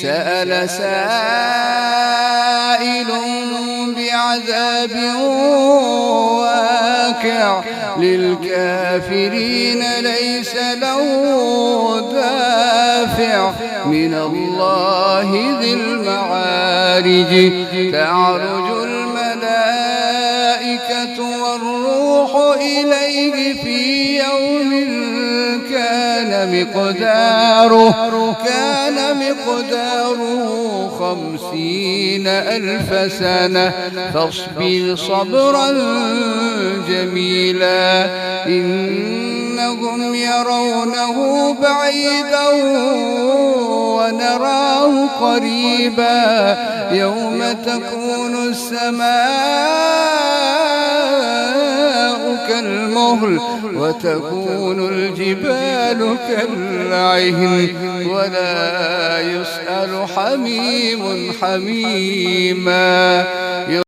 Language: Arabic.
سأل سائل بعذاب واقع للكافرين ليس له دافع من الله ذي المعارج تعرج الملائكة والروح إليه في يوم كان مقداره 50,000 سنة فاصبر صبرا جميلا إنهم يرونه بعيدا ونراه قريبا يوم تكون السماء كالمهل وتكون الجبال كالعهن ولا يسأل حميم حميما